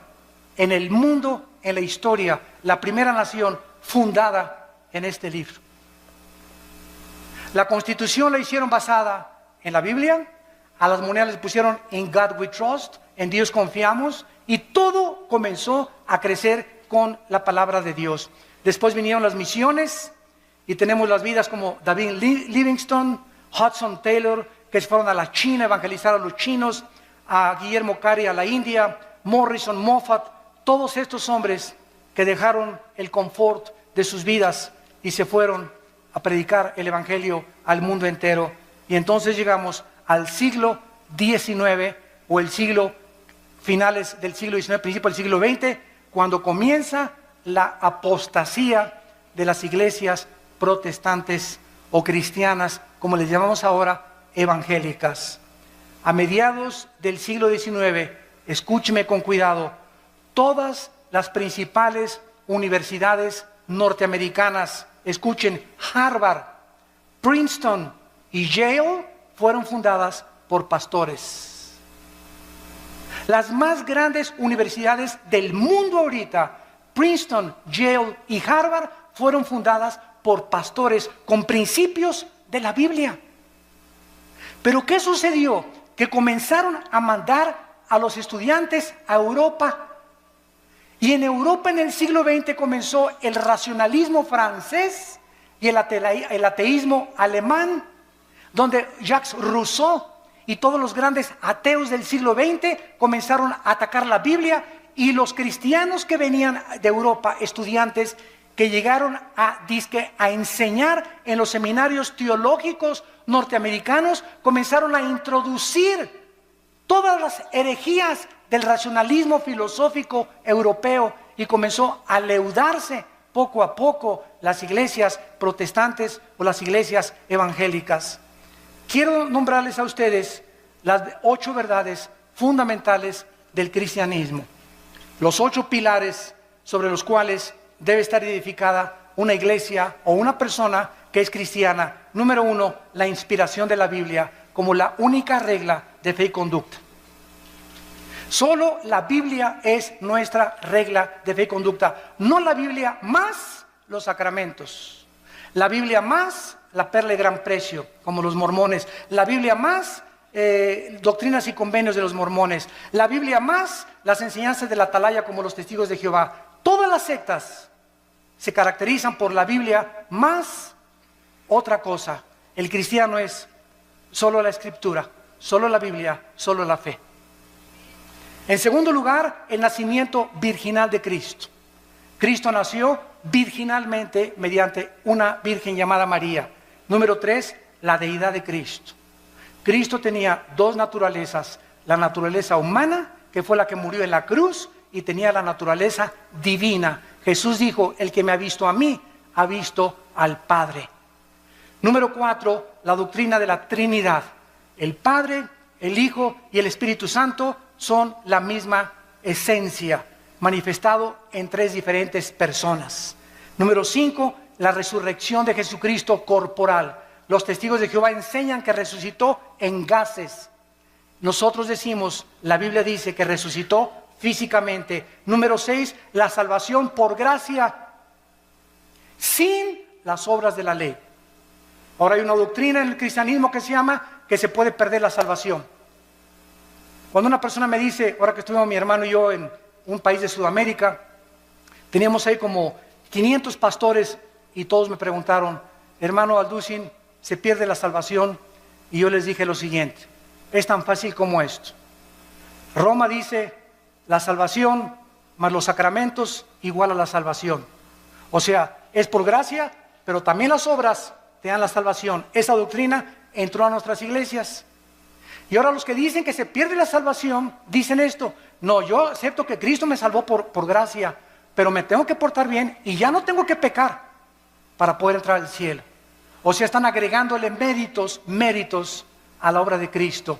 en el mundo, en la historia, la primera nación fundada en este libro. La Constitución la hicieron basada en la Biblia, a las monedas les pusieron In God We Trust, en Dios confiamos, y todo comenzó a crecer con la palabra de Dios. Después vinieron las misiones, y tenemos las vidas como David Livingstone, Hudson Taylor, que se fueron a la China a evangelizar a los chinos, a Guillermo Carey a la India, Morrison, Moffat, todos estos hombres que dejaron el confort de sus vidas y se fueron a predicar el evangelio al mundo entero. Y entonces llegamos al siglo XIX, o el siglo, finales del siglo XIX, principio del siglo XX, cuando comienza la apostasía de las iglesias protestantes o cristianas, como les llamamos ahora, evangélicas. A mediados del siglo XIX, escúcheme con cuidado, todas las principales universidades norteamericanas, escuchen, Harvard, Princeton y Yale, fueron fundadas por pastores. Las más grandes universidades del mundo ahorita, Princeton, Yale y Harvard, fueron fundadas por pastores con principios de la Biblia. Pero ¿qué sucedió? Que comenzaron a mandar a los estudiantes a Europa. Y en Europa en el siglo XX comenzó el racionalismo francés y el ateísmo alemán, donde Jacques Rousseau y todos los grandes ateos del siglo XX comenzaron a atacar la Biblia, y los cristianos que venían de Europa, estudiantes que llegaron a enseñar en los seminarios teológicos norteamericanos, comenzaron a introducir todas las herejías del racionalismo filosófico europeo, y comenzó a leudarse poco a poco las iglesias protestantes o las iglesias evangélicas. Quiero nombrarles a ustedes las 8 verdades fundamentales del cristianismo, los 8 pilares sobre los cuales debe estar edificada una iglesia o una persona que es cristiana. Número 1, la inspiración de la Biblia como la única regla de fe y conducta. Solo la Biblia es nuestra regla de fe y conducta, no la Biblia más los sacramentos, la Biblia más la perla de gran precio, como los mormones, la Biblia más doctrinas y convenios de los mormones, la Biblia más las enseñanzas de la atalaya, como los testigos de Jehová. Todas las sectas se caracterizan por la Biblia más otra cosa. El cristiano es solo la Escritura, solo la Biblia, solo la fe. En segundo lugar, el nacimiento virginal de Cristo. Cristo nació virginalmente mediante una virgen llamada María. Número 3, la deidad de Cristo. Cristo tenía 2 naturalezas, la naturaleza humana, que fue la que murió en la cruz, y tenía la naturaleza divina. Jesús dijo, el que me ha visto a mí, ha visto al Padre. Número 4, la doctrina de la Trinidad. El Padre, el Hijo y el Espíritu Santo son la misma esencia, manifestado en 3 diferentes personas. Número 5, la resurrección de Jesucristo corporal. Los testigos de Jehová enseñan que resucitó en gases. Nosotros decimos, la Biblia dice que resucitó físicamente. Número 6, la salvación por gracia, sin las obras de la ley. Ahora hay una doctrina en el cristianismo que se llama que se puede perder la salvación. Cuando una persona me dice, ahora que estuvimos mi hermano y yo en un país de Sudamérica, teníamos ahí como 500 pastores, y todos me preguntaron, hermano Alducin, ¿se pierde la salvación? Y yo les dije lo siguiente, es tan fácil como esto. Roma dice, la salvación más los sacramentos igual a la salvación. O sea, es por gracia, pero también las obras te dan la salvación. Esa doctrina entró a nuestras iglesias. Y ahora los que dicen que se pierde la salvación, dicen esto, no, yo acepto que Cristo me salvó por gracia, pero me tengo que portar bien y ya no tengo que pecar para poder entrar al cielo. O sea, están agregándole méritos a la obra de Cristo.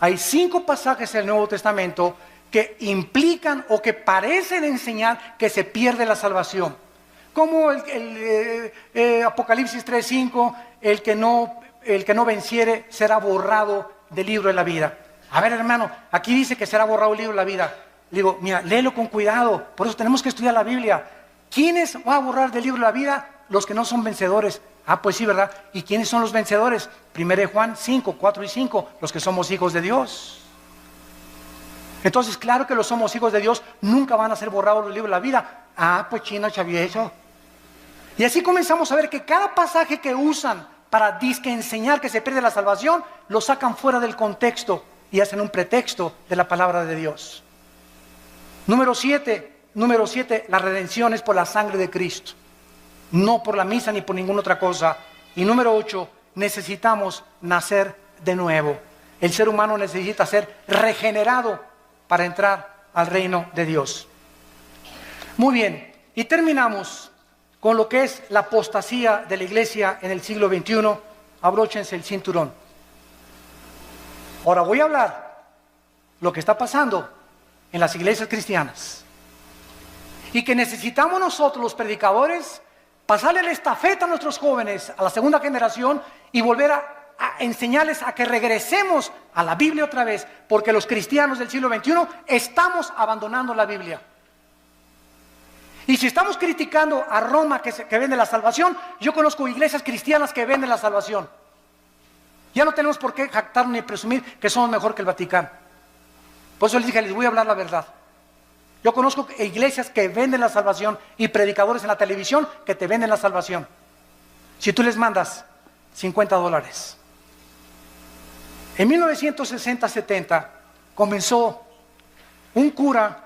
Hay 5 pasajes en el Nuevo Testamento que implican o que parecen enseñar que se pierde la salvación. Como Apocalipsis 3:5, el que no venciere será borrado del libro de la vida. A ver, hermano, aquí dice que será borrado el libro de la vida. Le digo, mira, léelo con cuidado, por eso tenemos que estudiar la Biblia. ¿Quiénes va a borrar del libro de la vida? Los que no son vencedores. Ah, pues sí, ¿verdad? ¿Y quiénes son los vencedores? 1 Juan 5, 4 y 5, los que somos hijos de Dios. Entonces, claro que los somos hijos de Dios, nunca van a ser borrados del libro de la vida. Ah, pues chino, chavieso. Y así comenzamos a ver que cada pasaje que usan para disque enseñar que se pierde la salvación, lo sacan fuera del contexto y hacen un pretexto de la palabra de Dios. Número 7, la redención es por la sangre de Cristo, no por la misa ni por ninguna otra cosa. Y número 8, necesitamos nacer de nuevo. El ser humano necesita ser regenerado para entrar al reino de Dios. Muy bien, y terminamos con lo que es la apostasía de la iglesia en el siglo XXI. Abróchense el cinturón. Ahora voy a hablar lo que está pasando en las iglesias cristianas y que necesitamos nosotros los predicadores pasarle la estafeta a nuestros jóvenes, a la segunda generación, y volver a enseñarles a que regresemos a la Biblia otra vez, porque los cristianos del siglo XXI estamos abandonando la Biblia. Y si estamos criticando a Roma que vende la salvación, yo conozco iglesias cristianas que venden la salvación. Ya no tenemos por qué jactarnos ni presumir que somos mejor que el Vaticano. Por eso les dije, les voy a hablar la verdad. Yo conozco iglesias que venden la salvación y predicadores en la televisión que te venden la salvación. Si tú les mandas $50. En 1960-70 comenzó un cura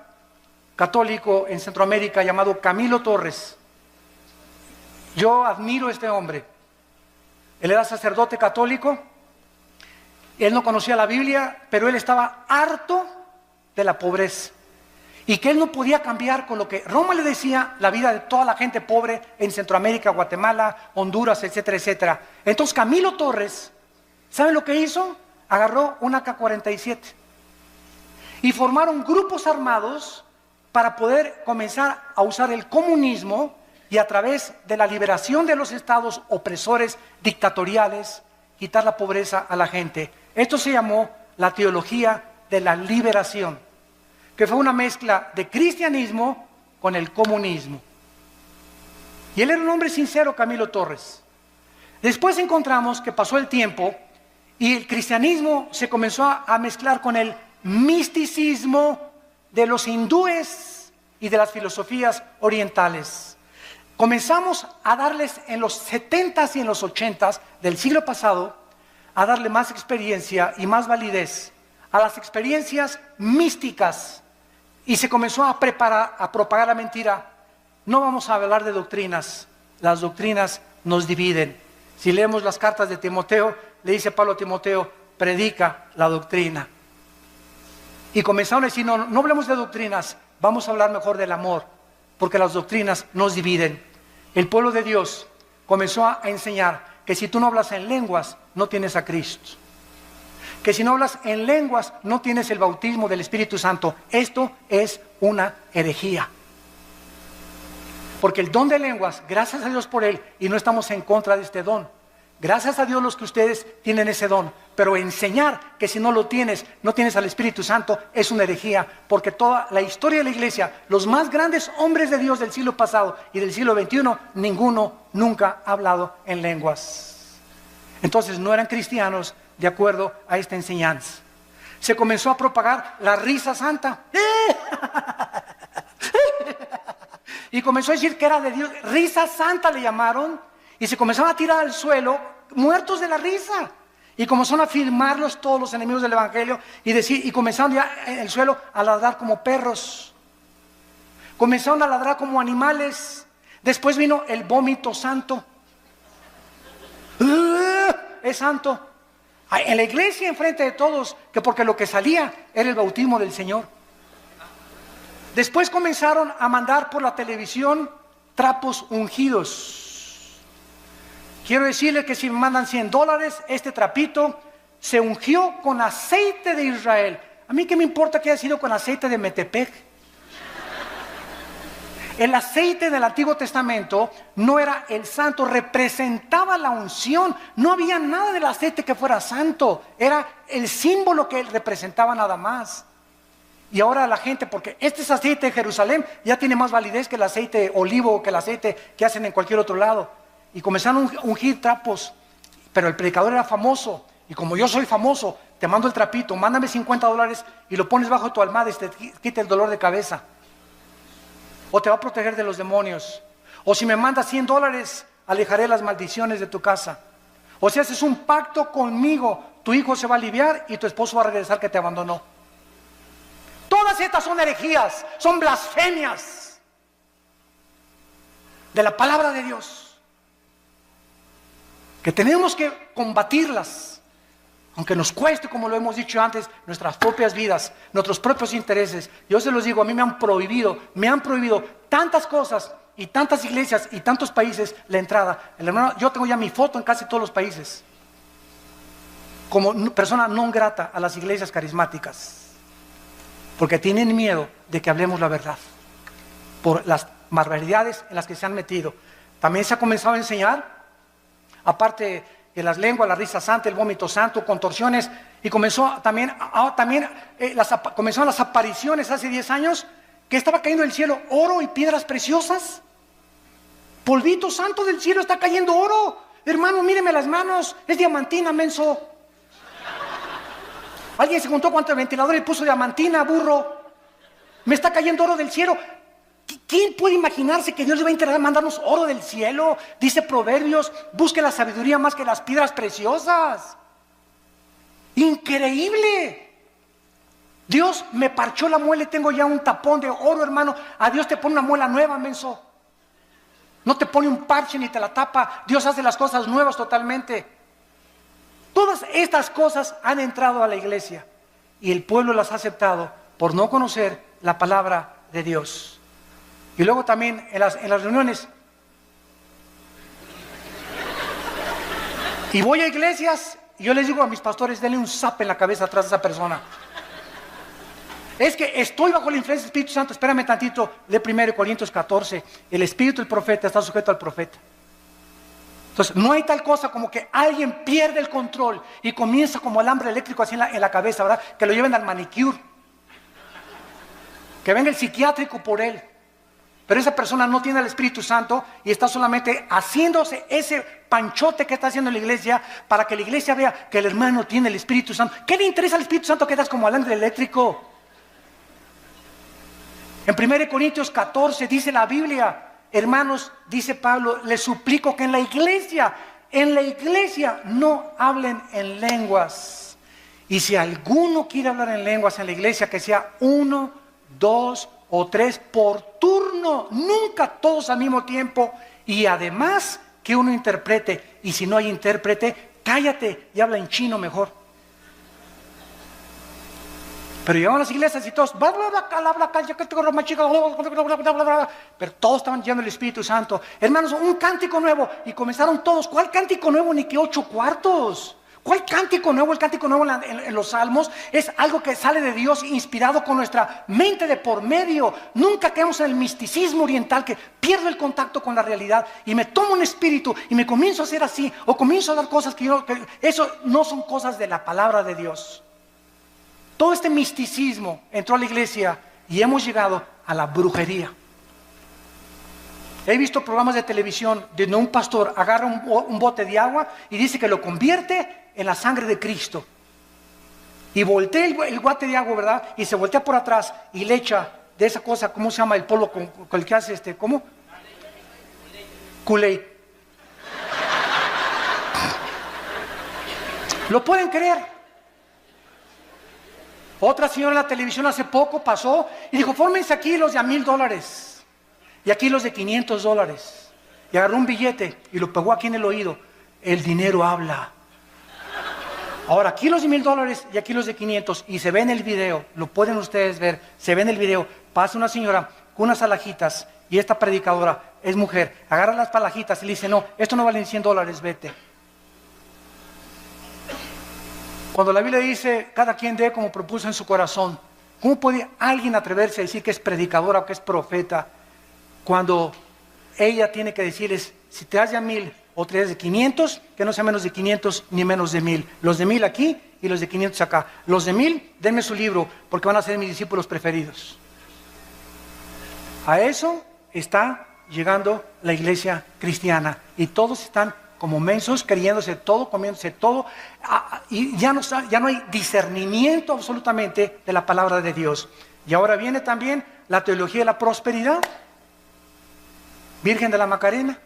católico en Centroamérica llamado Camilo Torres. Yo admiro a este hombre. Él era sacerdote católico. Él no conocía la Biblia, pero él estaba harto de la pobreza. Y que él no podía cambiar con lo que Roma le decía la vida de toda la gente pobre en Centroamérica, Guatemala, Honduras, etcétera, etcétera. Entonces Camilo Torres, ¿saben lo que hizo? Agarró una AK-47 y formaron grupos armados para poder comenzar a usar el comunismo y a través de la liberación de los estados opresores dictatoriales, quitar la pobreza a la gente. Esto se llamó la teología de la liberación, que fue una mezcla de cristianismo con el comunismo. Y él era un hombre sincero, Camilo Torres. Después encontramos que pasó el tiempo y el cristianismo se comenzó a mezclar con el misticismo de los hindúes y de las filosofías orientales. Comenzamos a darles en los 70s y en los 80s del siglo pasado, a darle más experiencia y más validez a las experiencias místicas, y se comenzó a propagar la mentira. No vamos a hablar de doctrinas, las doctrinas nos dividen. Si leemos las cartas de Timoteo, le dice Pablo a Timoteo, predica la doctrina. Y comenzaron a decir, no hablemos de doctrinas, vamos a hablar mejor del amor, porque las doctrinas nos dividen. El pueblo de Dios comenzó a enseñar que si tú no hablas en lenguas, no tienes a Cristo. Que si no hablas en lenguas, no tienes el bautismo del Espíritu Santo. Esto es una herejía. Porque el don de lenguas, gracias a Dios por él, y no estamos en contra de este don. Gracias a Dios los que ustedes tienen ese don. Pero enseñar que si no lo tienes, no tienes al Espíritu Santo, es una herejía. Porque toda la historia de la iglesia, los más grandes hombres de Dios del siglo pasado y del siglo XXI, ninguno nunca ha hablado en lenguas. Entonces no eran cristianos de acuerdo a esta enseñanza. Se comenzó a propagar la risa santa. Y comenzó a decir que era de Dios. Risa santa le llamaron. Y se comenzaron a tirar al suelo, muertos de la risa. Y comenzaron a firmarlos todos los enemigos del evangelio. Y comenzaron ya en el suelo a ladrar como perros. Comenzaron a ladrar como animales. Después vino el vómito santo. Es santo. En la iglesia, enfrente de todos, que porque lo que salía era el bautismo del Señor. Después comenzaron a mandar por la televisión trapos ungidos. Quiero decirle que si me mandan $100, este trapito se ungió con aceite de Israel. A mí qué me importa que haya sido con aceite de Metepec. El aceite del Antiguo Testamento no era el santo, representaba la unción. No había nada del aceite que fuera santo, era el símbolo que representaba nada más. Y ahora la gente, porque este es aceite de Jerusalén, ya tiene más validez que el aceite olivo o que el aceite que hacen en cualquier otro lado. Y comenzaron a ungir trapos, pero el predicador era famoso. Y como yo soy famoso, te mando el trapito, mándame $50 y lo pones bajo tu almohada y te quita el dolor de cabeza. O te va a proteger de los demonios. O si me mandas $100, alejaré las maldiciones de tu casa. O si haces un pacto conmigo, tu hijo se va a aliviar y tu esposo va a regresar que te abandonó. Todas estas son herejías, son blasfemias de la palabra de Dios, que tenemos que combatirlas, aunque nos cueste, como lo hemos dicho antes, nuestras propias vidas, nuestros propios intereses. Yo se los digo, a mí me han prohibido tantas cosas y tantas iglesias y tantos países la entrada. Hermano, yo tengo ya mi foto en casi todos los países como persona non grata a las iglesias carismáticas, porque tienen miedo de que hablemos la verdad por las barbaridades en las que se han metido. También se ha comenzado a enseñar, aparte de las lenguas, la risa santa, el vómito santo, contorsiones, y comenzaron las apariciones hace 10 años, que estaba cayendo del cielo oro y piedras preciosas. Polvito santo del cielo, está cayendo oro. Hermano, míreme las manos, es diamantina, menso. Alguien se juntó cuánto el ventilador y puso diamantina, burro. Me está cayendo oro del cielo. ¿Quién puede imaginarse que Dios le va a interesar mandarnos oro del cielo? Dice Proverbios, busque la sabiduría más que las piedras preciosas. Increíble. Dios me parchó la muela y tengo ya un tapón de oro, hermano. A Dios te pone una muela nueva, menso. No te pone un parche ni te la tapa. Dios hace las cosas nuevas totalmente. Todas estas cosas han entrado a la iglesia y el pueblo las ha aceptado por no conocer la palabra de Dios. Y luego también en las reuniones. Y voy a iglesias y yo les digo a mis pastores, denle un zape en la cabeza atrás de esa persona. Es que estoy bajo la influencia del Espíritu Santo. Espérame tantito, de 1 Corintios 14. El espíritu del profeta está sujeto al profeta. Entonces, no hay tal cosa como que alguien pierde el control y comienza como alambre eléctrico así en la cabeza, ¿verdad? Que lo lleven al manicure. Que venga el psiquiátrico por él. Pero esa persona no tiene el Espíritu Santo y está solamente haciéndose ese panchote que está haciendo la iglesia para que la iglesia vea que el hermano tiene el Espíritu Santo. ¿Qué le interesa al Espíritu Santo que das como alambre eléctrico? En 1 Corintios 14 dice la Biblia, hermanos, dice Pablo, les suplico que en la iglesia no hablen en lenguas. Y si alguno quiere hablar en lenguas en la iglesia, que sea 1, 2 o 3 por turno, nunca todos al mismo tiempo. Y además que uno interprete, y si no hay intérprete, cállate y habla en chino mejor. Pero llegaban a las iglesias y todos, pero todos estaban llenos del Espíritu Santo. Hermanos, un cántico nuevo. Y comenzaron todos, ¿cuál cántico nuevo? Ni que 8 cuartos. ¿Cuál cántico nuevo? El cántico nuevo en los salmos es algo que sale de Dios, inspirado con nuestra mente de por medio. Nunca caemos en el misticismo oriental que pierdo el contacto con la realidad y me tomo un espíritu y me comienzo a hacer así, o comienzo a dar cosas que eso no son cosas de la palabra de Dios. Todo este misticismo entró a la iglesia y hemos llegado a la brujería. He visto programas de televisión donde un pastor agarra un bote de agua y dice que lo convierte en la sangre de Cristo. Y voltea el bote de agua, ¿verdad? Y se voltea por atrás y le echa de esa cosa, ¿cómo se llama? El polvo con el que hace ¿cómo? Kool-Aid. ¿Lo pueden creer? Otra señora en la televisión hace poco pasó y dijo, fórmense aquí los de $1,000 y aquí los de $500. Y agarró un billete y lo pegó aquí en el oído. El dinero habla. Ahora aquí los de $1,000 y aquí los de 500. Y se ve en el video, lo pueden ustedes ver, se ve en el video, pasa una señora con unas alhajitas y esta predicadora es mujer, agarra las alhajitas y le dice, no, esto no vale $100, vete. Cuando la Biblia dice, cada quien dé como propuso en su corazón, ¿cómo puede alguien atreverse a decir que es predicadora o que es profeta cuando ella tiene que decirles, si te das de 1000 o te das de 500, que no sea menos de 500 ni menos de 1000? Los de 1000 aquí y los de 500 acá. Los de 1000, denme su libro porque van a ser mis discípulos preferidos. A eso está llegando la iglesia cristiana y todos están como mensos, creyéndose todo, comiéndose todo, y ya no hay discernimiento absolutamente de la palabra de Dios. Y ahora viene también la teología de la prosperidad. Virgen de la Macarena.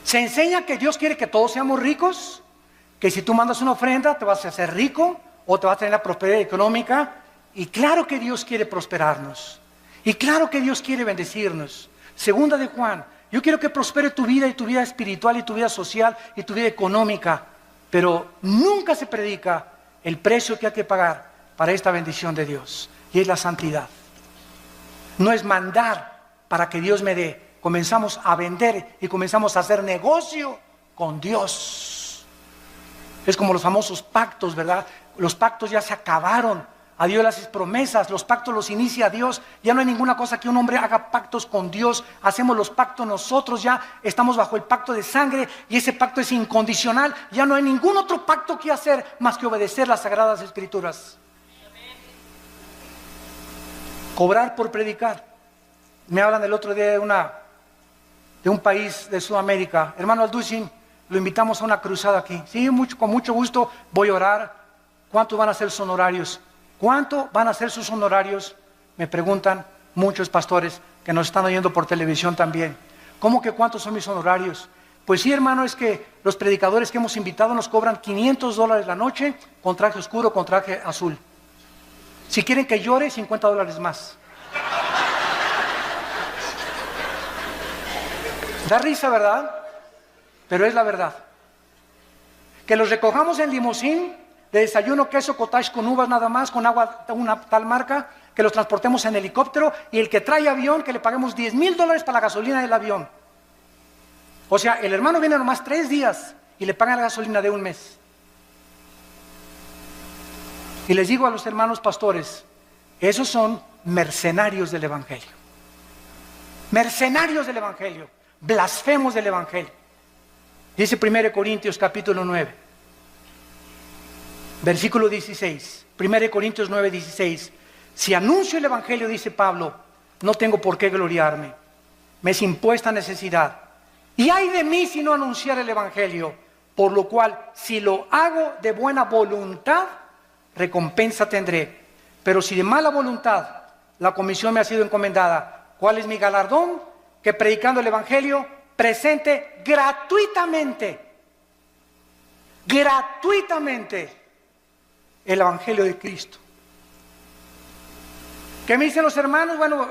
Se enseña que Dios quiere que todos seamos ricos, que si tú mandas una ofrenda te vas a hacer rico o te vas a tener la prosperidad económica. Y claro que Dios quiere prosperarnos. Y claro que Dios quiere bendecirnos. Segunda de Juan, yo quiero que prospere tu vida y tu vida espiritual y tu vida social y tu vida económica, pero nunca se predica el precio que hay que pagar para esta bendición de Dios, y es la santidad. No es mandar para que Dios me dé, comenzamos a vender y comenzamos a hacer negocio con Dios. Es como los famosos pactos, ¿verdad? Los pactos ya se acabaron. A Dios le haces promesas, los pactos los inicia Dios. Ya no hay ninguna cosa que un hombre haga pactos con Dios. Hacemos los pactos nosotros, ya estamos bajo el pacto de sangre y ese pacto es incondicional. Ya no hay ningún otro pacto que hacer más que obedecer las sagradas escrituras. Cobrar por predicar. Me hablan el otro día de un país de Sudamérica. Hermano Alducin, lo invitamos a una cruzada aquí. Sí, con mucho gusto voy a orar. ¿Cuántos van a ser sus honorarios? ¿Cuánto van a ser sus honorarios? Me preguntan muchos pastores que nos están oyendo por televisión también. ¿Cómo que cuántos son mis honorarios? Pues sí, hermano, es que los predicadores que hemos invitado nos cobran $500 la noche con traje oscuro, con traje azul. Si quieren que llore, $50 más. Da risa, ¿verdad? Pero es la verdad. Que los recojamos en limusín, de desayuno, queso, cottage con uvas nada más, con agua de una tal marca, que los transportemos en helicóptero, y el que trae avión, que le paguemos $10,000 para la gasolina del avión. O sea, el hermano viene nomás 3 días y le pagan la gasolina de un mes. Y les digo a los hermanos pastores, esos son mercenarios del Evangelio. Mercenarios del Evangelio, blasfemos del Evangelio. Dice 1 Corintios capítulo 9. Versículo 16, 1 Corintios 9, 16. Si anuncio el Evangelio, dice Pablo, no tengo por qué gloriarme. Me es impuesta necesidad. Y ay de mí si no anunciar el Evangelio, por lo cual, si lo hago de buena voluntad, recompensa tendré. Pero si de mala voluntad, la comisión me ha sido encomendada. ¿Cuál es mi galardón? Que predicando el Evangelio, presente gratuitamente el Evangelio de Cristo. ¿Qué me dicen los hermanos? Bueno,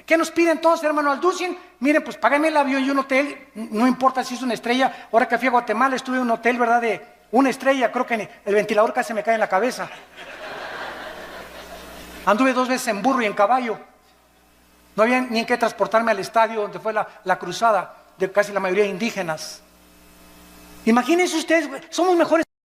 ¿qué nos pide entonces, hermano Alducin? Miren, pues págame el avión y un hotel, no importa si es una estrella. Ahora que fui a Guatemala estuve en un hotel, ¿verdad? De una estrella, creo que el ventilador casi me cae en la cabeza. Anduve 2 veces en burro y en caballo. No había ni en qué transportarme al estadio donde fue la cruzada de casi la mayoría de indígenas. Imagínense ustedes, somos mejores